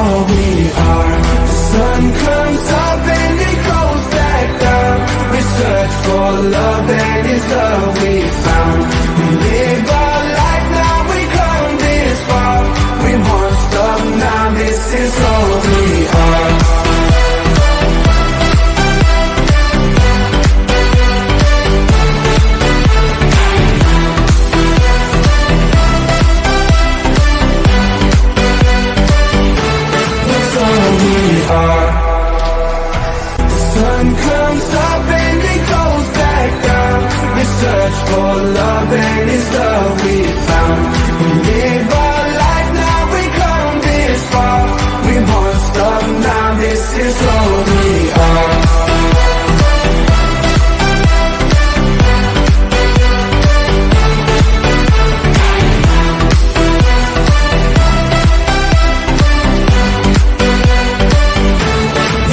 all we are. The sun comes up and it goes back down. We search for love and it's love we found. We live our life now, we come this far. We won't stop now, this is all we are. Sun comes up and it goes back down. We search for love and it's love we found. We live our life now, we come this far. We won't stop now, this is all we are.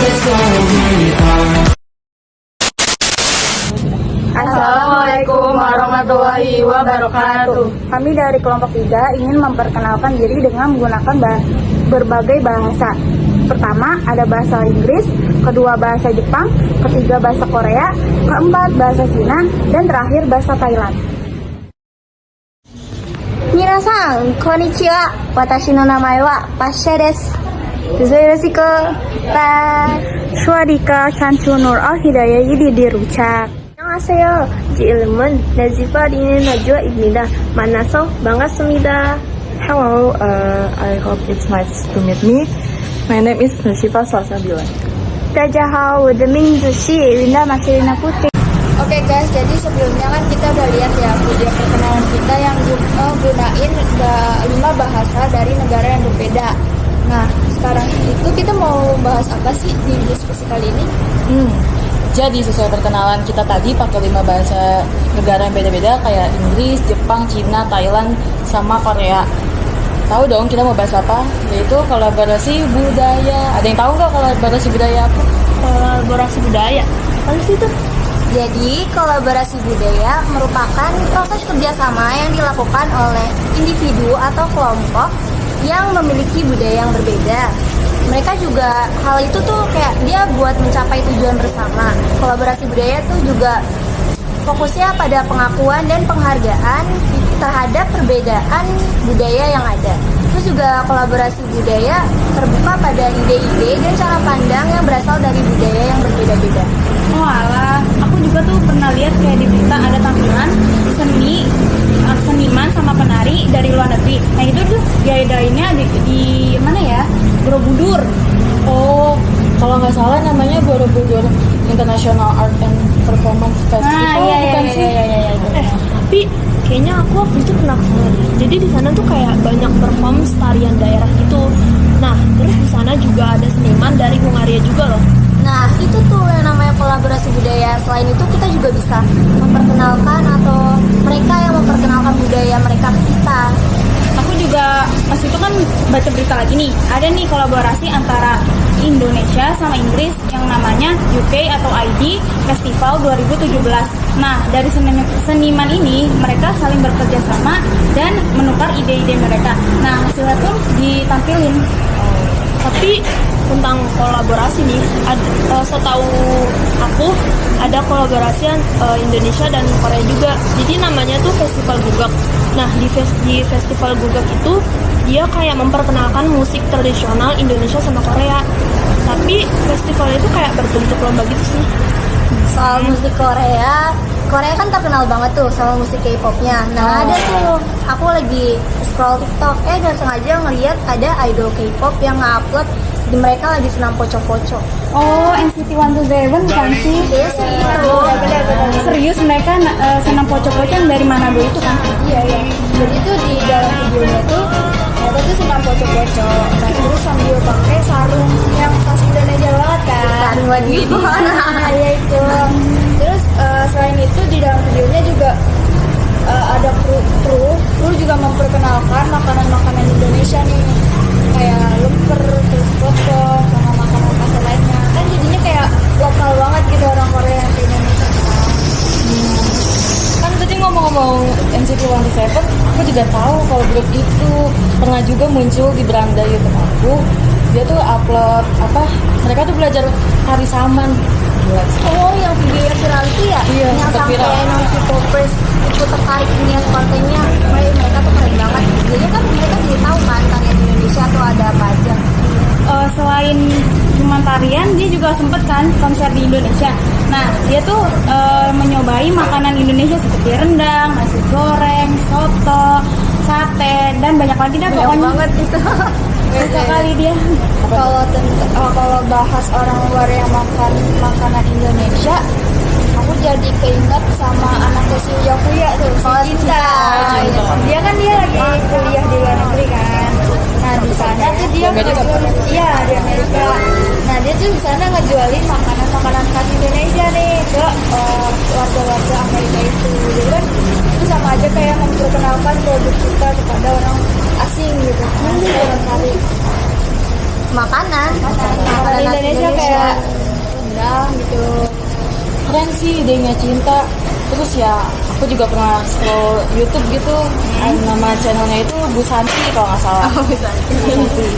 That's all we are. Assalamualaikum warahmatullahi wabarakatuh. Kami dari kelompok 3 ingin memperkenalkan diri dengan menggunakan berbagai bahasa. Pertama, ada bahasa Inggris, kedua bahasa Jepang, ketiga bahasa Korea, keempat bahasa Cina, dan terakhir bahasa Thailand. Minasan, konnichiwa. Watashi no namae wa Pasha desu. Yoroshiku. Bye. Swadika, Chanchu Nur Al-Hidayah Yididi Rucak. 안녕하세요. 제 이름은 나지파 리네 나주아입니다. 만나서 반갑습니다. Hello, I hope it's nice to meet me. My name is Nushifa Salsabila. Dajahau, Demingzushi, Winda Masilina Putri. Oke guys, jadi sebelumnya kan kita udah lihat ya video perkenalan kita yang gunain 5 bahasa dari negara yang berbeda. Nah, sekarang itu kita mau bahas apa sih di diskusi kali ini? Jadi sesuai perkenalan kita tadi pakai 5 bahasa negara yang beda-beda kayak Inggris, Jepang, Cina, Thailand, sama Korea. Tahu dong kita mau bahas apa? Yaitu kolaborasi budaya. Ada yang tahu nggak kolaborasi budaya apa? Kolaborasi budaya. Apa sih itu? Jadi, kolaborasi budaya merupakan proses kerjasama yang dilakukan oleh individu atau kelompok yang memiliki budaya yang berbeda. Mereka juga hal itu tuh kayak dia buat mencapai tujuan bersama. Kolaborasi budaya tuh juga fokusnya pada pengakuan dan penghargaan terhadap perbedaan budaya yang ada. Terus juga kolaborasi budaya terbuka pada ide-ide dan cara pandang yang berasal dari budaya yang berbeda-beda. Oh alah, aku juga tuh pernah lihat kayak di berita ada tampilan seniman sama penari dari luar negeri. Nah itu tuh gaya-gayanya di mana ya? Borobudur. Oh, kalau nggak salah namanya Borobudur International Art and Performance Festival, bukan sih? Iya. Tapi kayaknya aku waktu itu pernah kesana deh. Jadi di sana tuh kayak banyak performance tarian daerah gitu. Nah, terus di sana juga ada seniman dari Hungaria juga loh. Nah, itu tuh yang namanya kolaborasi budaya. Selain itu kita juga bisa memperkenalkan atau mereka yang memperkenalkan budaya mereka ke kita. Aku juga pas itu kan baca berita lagi nih, ada nih kolaborasi antara Indonesia sama Inggris yang namanya UK atau ID Festival 2017. Nah, dari seniman ini mereka saling bekerja sama dan menukar ide-ide mereka. Nah, hasilnya pun ditampilin. Tapi tentang kolaborasi nih, setahu aku ada kolaborasi Indonesia dan Korea juga. Jadi namanya tuh Festival Gugak. Nah di Festival Gugak itu dia kayak memperkenalkan musik tradisional Indonesia sama Korea. Tapi festival itu kayak berbentuk lomba gitu sih. Soal musik Korea kan terkenal banget tuh sama musik K-popnya. Nah ada tuh, aku lagi scroll TikTok, gak sengaja ngeliat ada idol K-pop yang nge-upload di mereka lagi senam poco-poco. Oh, NCT 127 kan sih? Iya sih itu. Serius mereka senam pocok-pocok yang dari Manado itu kan? Iya. Jadi tuh di dalam videonya tuh mereka tuh senam pocok-pocok. Nah terus sambil pakai sarung yang khas Indonesia banget kan? Sarung lagi. Nah ya itu. Terus selain itu di dalam videonya juga ada kru juga memperkenalkan makanan-makanan Indonesia nih, kayak lemper, terus potong, sama makanan khas lainnya. Kan jadinya kayak lokal banget gitu orang Korea yang ke Indonesia. Kan tadi ngomong-ngomong NCT 127, aku juga tahu kalau grup itu pernah juga muncul di beranda YouTube aku dia tuh upload apa? Mereka tuh belajar tari saman. Gila sih. Oh, yang video viral itu ya? Iya, Yang sempat sampai viral. non-K-popers itu tertarik lihat kontennya. Mereka tuh keren banget. Jadi kan mereka jadi tahu kan tarian Indonesia tuh ada apa aja. Selain cuma tarian, dia juga sempet kan konser di Indonesia. Nah, dia tuh menyobai makanan Indonesia seperti rendang, nasi goreng, soto, sate, dan banyak lagi dah Banyak pokoknya. banget itu. Suka kali dia. Kalau bahas orang luar yang makan makanan Indonesia, aku jadi keinget sama anaknya si Uya Kuya tuh, si Cinta. Dia kan dia lagi kuliah di luar negeri kan. Nah di sana tuh dia Di Amerika, ngejualin, iya di Amerika. Nah dia tuh di sana ngejualin makanan khas Indonesia nih ke warga-warga Amerika itu. Jadi kan itu sama aja kayak memperkenalkan produk kita kepada orang asing gitu. Kali makanan Indonesia kayak rendang gitu. Keren sih idenya Cinta. Terus ya aku juga pernah scroll YouTube gitu. Nama channelnya itu Bu Santi kalau nggak salah. Bu Santi.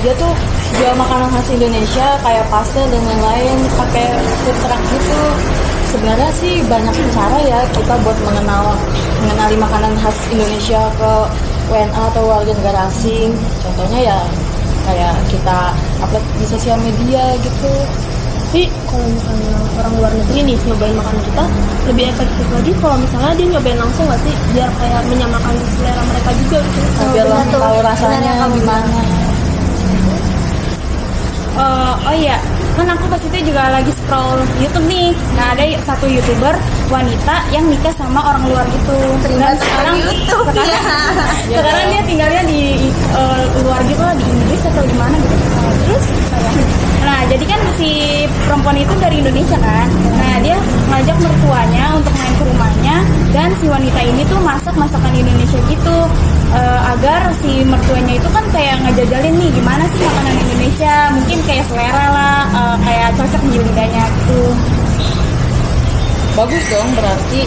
Dia tuh jual makanan khas Indonesia kayak pastel dan lain-lain pakai food truck gitu. Sebenarnya sih banyak cara ya kita buat mengenali makanan khas Indonesia ke WNA atau warga negara asing. Contohnya ya kayak kita upload di sosial media gitu. Tapi kalau misalnya orang luar negeri nih nyobain makanan kita, lebih efektif lagi kalau misalnya dia nyobain langsung nggak sih, biar kayak menyamakan selera mereka juga gitu. Biar benar tuh. tahu Benar rasanya yang kamu gimana. oh iya, kan aku pas itu juga lagi scroll YouTube nih. Nah, ada satu YouTuber wanita yang nikah sama orang luar gitu. Dan sekarang sekarang dia tinggalnya di luar gitu lah, di Inggris atau di mana gitu. Terus nah, jadi kan si perempuan itu dari Indonesia kan. Nah, dia ngajak mertuanya untuk main ke rumahnya, dan si wanita ini tuh masak masakan Indonesia gitu. Agar si mertuanya itu kan kayak ngejajalin nih gimana sih makanan Indonesia, mungkin kayak selera lah, kayak cocok di lidahnya gitu. Bagus dong berarti.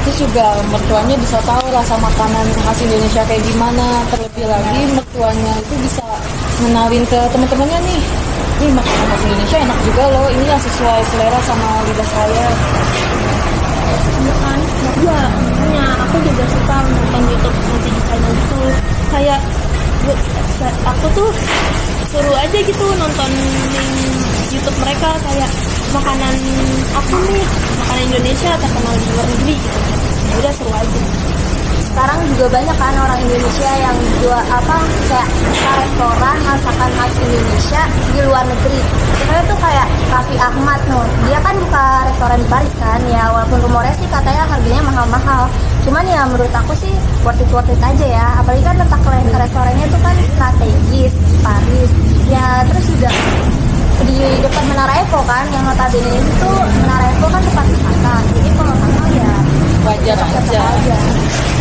Terus juga mertuanya bisa tahu rasa makanan khas Indonesia kayak gimana. Terlebih lagi mertuanya itu bisa ngenalin ke teman-temannya nih. Ini makanan khas Indonesia enak juga loh. Ini yang sesuai selera sama lidah saya. Bukan, juga makanya aku juga suka nonton YouTube nanti di channel itu. Kayak aku tuh suruh aja gitu nonton YouTube mereka kayak makanan apa nih, makanan Indonesia terkenal di luar negeri gitu. Ya udah seru aja. Sekarang juga banyak kan orang Indonesia yang jual kayak buka restoran masakan khas Indonesia di luar negeri. Sebenarnya tuh kayak Raffi Ahmad dia kan buka restoran di Paris kan, ya walaupun rumornya sih katanya harganya mahal-mahal. Cuman ya menurut aku sih worth it aja ya. Apalagi kan letak restorannya tuh kan strategis di Paris. Ya terus juga di dekat Menara Eiffel kan, yang notabene itu Menara Eiffel kan tempat wisata. Jadi kalau mahal ya Wajar aja.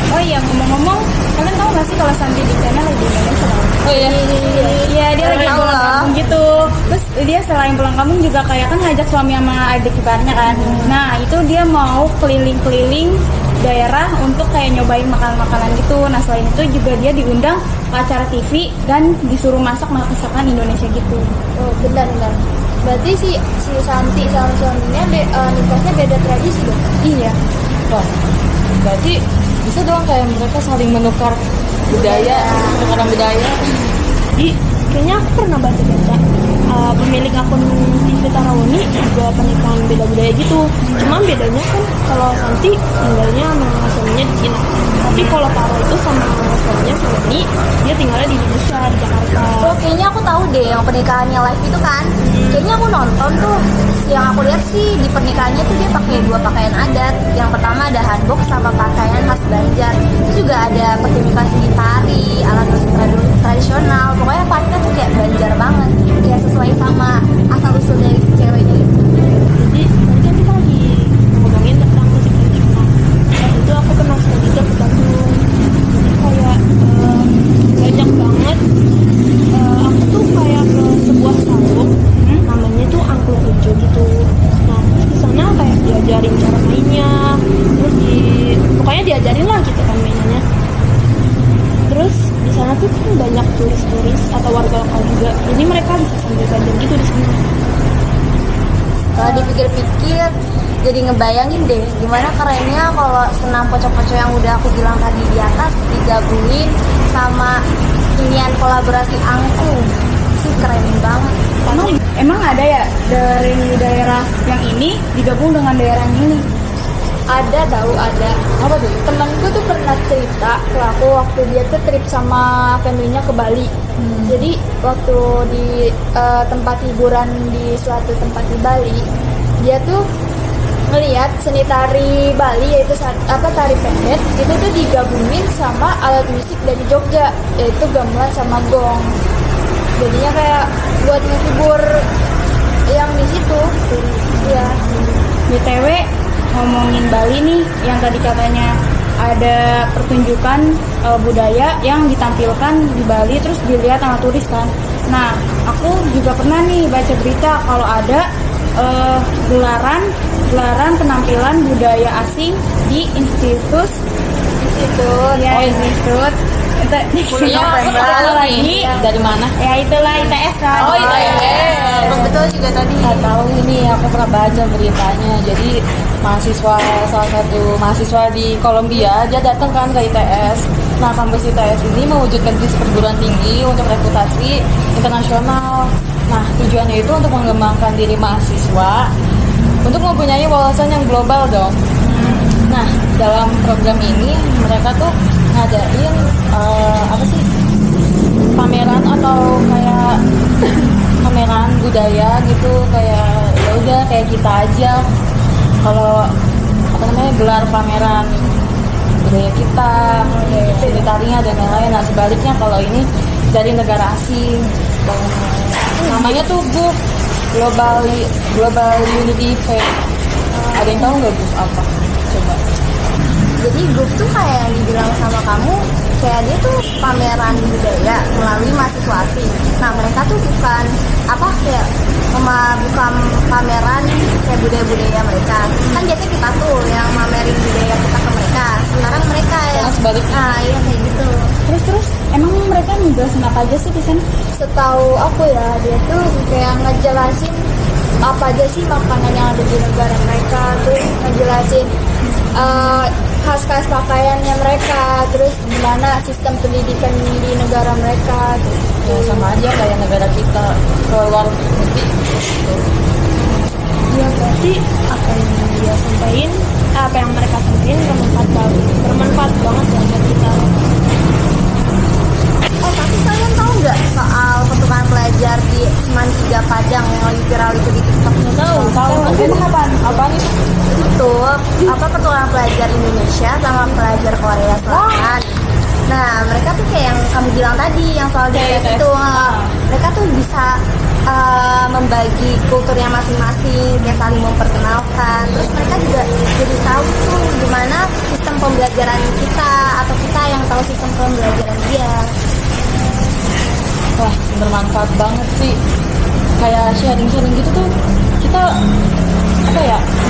Oh iya, ngomong-ngomong, kalian tahu nggak sih kalau Santi di channel lagi di Indonesia? Oh iya. Iya, dia lagi Tahu pulang lah. kampung gitu. Terus dia selain pulang kampung juga kayak kan ngajak suami sama adik iparnya kan. Nah, itu dia mau keliling-keliling daerah untuk kayak nyobain makanan-makanan gitu. Nah, selain itu juga dia diundang ke acara TV dan disuruh masak masakan Indonesia gitu. Oh, benar. Berarti si Santi sama suaminya nikahnya beda tradisi dong? Iya. Wah, berarti bisa dong kayak mereka saling menukar budaya. Jadi kayaknya aku pernah baca-baca pemilik akun TV Tarawoni juga pernikahan beda budaya gitu. Cuman bedanya kan kalau Santi tinggalnya sama suaminya di Cina. Tapi kalau Taro itu sama suaminya Suami, dia tinggalnya di Indonesia, di Jakarta. Oh, kayaknya aku tahu deh yang pernikahannya live itu kan. Kayaknya aku nonton tuh. Yang aku lihat sih di pernikahannya tuh dia pakai 2 pakaian adat. Yang pertama ada hanbok sama pakaian khas Banjar. Itu juga ada partisipasi di tari, alat musik tradisional. Pokoknya vibe-nya tuh kayak Banjar banget. Kayak sesuai sama asal usul dari si ceweknya itu. Jadi tadi kan kita lagi ngomongin tentang musik tradisional. Pas itu aku pernah studi ke Bandung. Jadi kayak banyak banget. Aku tuh kayak ke sebuah salon, namanya tuh angklung hijau gitu. Nah terus di sana kayak diajarin cara mainnya, terus pokoknya diajarin lah gitu kan mainannya. Terus di sana tuh kan banyak turis-turis atau warga lokal juga, jadi mereka bisa sambil belajar gitu di sana. Kalau dipikir-pikir jadi ngebayangin deh gimana kerennya kalau senam pocong-pocong yang udah aku bilang tadi di atas digabungin sama inian kolaborasi angklung sih, keren banget. Emang ada ya dari daerah yang ini digabung dengan daerah yang ini? Ada tahu, ada. Apa tuh? Temanku tuh pernah cerita ke aku waktu dia tuh trip sama familynya ke Bali. Jadi waktu di tempat hiburan di suatu tempat di Bali, dia tuh ngelihat seni tari Bali yaitu tari pendek itu tuh digabungin sama alat musik dari Jogja yaitu gamelan sama gong. Jadinya kayak buat menghibur yang di situ. Ya. BTW ngomongin Bali nih, yang tadi katanya ada pertunjukan budaya yang ditampilkan di Bali terus dilihat sama turis kan. Nah, aku juga pernah nih baca berita kalau ada gelaran penampilan budaya asing di institut ya, institut Kuliah lagi dari mana? ya, itulah ITS kan. Oh, ITS. Betul juga tadi. Nggak tahu ini, aku pernah baca beritanya. Jadi salah satu mahasiswa di Kolombia, dia datang kan ke ITS. Nah, kampus ITS ini mewujudkan visi perguruan tinggi untuk reputasi internasional. Nah, tujuannya itu untuk mengembangkan diri mahasiswa untuk mempunyai wawasan yang global dong. Nah, dalam program ini mereka tuh ngadain pameran atau kayak pameran budaya gitu, kayak ya udah kayak kita aja kalau gelar pameran budaya kita, seni tarinya dan lain-lain. Nah, sebaliknya kalau ini dari negara asing, namanya tuh GUF, Global Unity Fair. Ada yang tahu nggak GUF apa? Coba. Jadi GUF tuh kayak yang dibilang sama kamu, kayak dia tuh pameran budaya melalui mahasiswa asing. Nah, mereka tuh bukan bukan pameran kayak budaya-budaya mereka. Kan biasanya kita tuh yang mamerin budaya kita ke mereka. Sekarang mereka yang sebaliknya. iya kayak gitu. Terus emang mereka ngejelasin apa aja sih di sana? Setahu aku ya, dia tuh kayak ngejelasin apa aja sih makanan yang ada di negara mereka, terus ngejelasin khas-khas pakaiannya mereka, terus gimana sistem pendidikan di negara mereka gitu. Ya, sama aja kayak negara kita ke luar negeri. Ya berarti apa yang dia sampaikan, apa yang mereka sampaikan bermanfaat banget ya buat kita. Oh, tapi kalian tahu nggak soal pertukaran pelajar di Seman 3 Padang yang lagi viral itu di TikTok? Tahu. Emang apaan itu? Itu pertukaran pelajar Indonesia sama pelajar Korea Selatan. Nah, mereka tuh kayak yang kamu bilang tadi, yang soal di itu, mereka tuh bisa membagi kulturnya masing-masing, kayak saling memperkenalkan. Terus mereka juga jadi tahu tuh gimana sistem pembelajaran kita atau kita yang tahu sistem pembelajaran dia. Wah, bermanfaat banget sih. Kayak sharing-sharing gitu tuh kita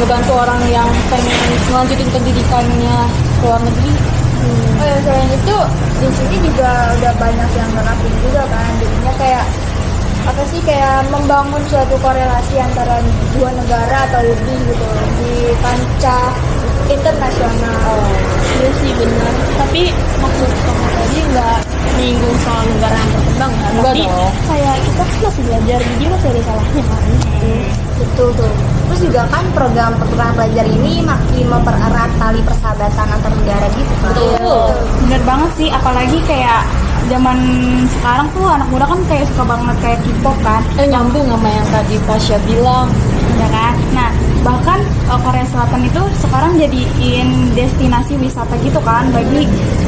ngebantu orang yang pengen melanjutin pendidikannya ke luar negeri. Oh ya, selain itu di sini juga udah banyak yang nerapin juga kan, jadinya kayak membangun suatu korelasi antara dua negara atau lebih gitu di kancah internasional. Iya sih benar. Tapi maksud kamu tadi nggak menyinggung soal negara yang berkembang ya? Tapi kayak kita kan masih belajar, jadi masih ada salahnya kan? Betul tuh. Terus juga kan program pertukaran pelajar ini makin mempererat tali persahabatan antar negara gitu kan. Betul. Bener banget sih, apalagi kayak zaman sekarang tuh anak muda kan kayak suka banget kayak K-pop kan. Nyambung sama yang tadi Pasha bilang. Ya kan? Nah, bahkan Korea Selatan itu sekarang jadiin destinasi wisata gitu kan,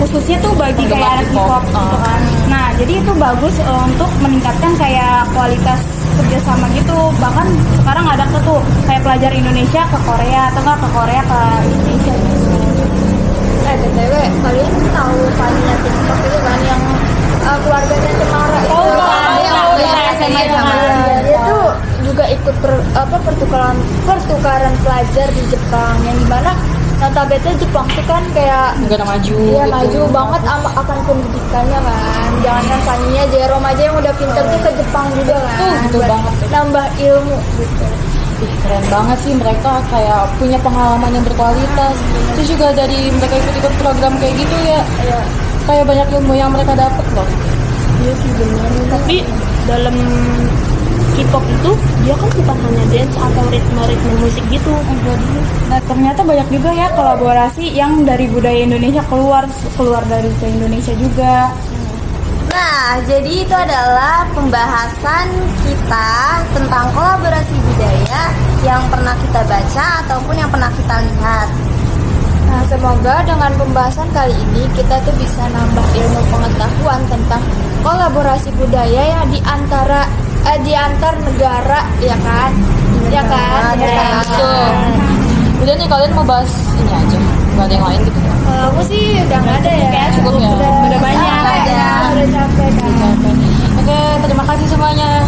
khususnya tuh bagi kayak anak K-pop gitu kan. Nah, jadi itu bagus untuk meningkatkan kayak kualitas kerjasama gitu. Bahkan sekarang ada tuh kayak pelajar Indonesia ke Korea atau nggak ke Korea ke Indonesia gitu. BTW, kalian tahu Fania TikTok itu kan yang keluarganya Cemara itu? Dia tuh juga ikut pertukaran pelajar di Jepang, yang dimana notabene Jepang tuh kan kayak negara maju iya gitu. maju banget akan pendidikannya kan. Jangan tanya Jerome aja yang udah pinter tuh ke Jepang juga kan. Betul Buat banget. nambah ilmu gitu. Ih, keren banget sih, mereka kayak punya pengalaman yang berkualitas. Terus juga dari mereka ikut-ikut program kayak gitu ya, kayak banyak ilmu yang mereka dapat loh. Iya sih benar. Tapi dalam K-pop itu dia kan bukan hanya dance atau ritme-ritme musik gitu. Nah, ternyata banyak juga ya kolaborasi yang dari budaya Indonesia keluar dari ke Indonesia juga. Nah, jadi itu adalah pembahasan kita tentang kolaborasi budaya yang pernah kita baca ataupun yang pernah kita lihat. Nah, semoga dengan pembahasan kali ini kita tuh bisa nambah ilmu pengetahuan tentang kolaborasi budaya yang di antar negara, ya kan? Ya kan? Ya, Betul. Udah nih, kalian mau bahas ini aja, gak ada yang lain gitu. Kalau aku sih udah nggak ada ya. Cukup ya? Udah banyak. Udah capek kan. Oke, terima kasih semuanya.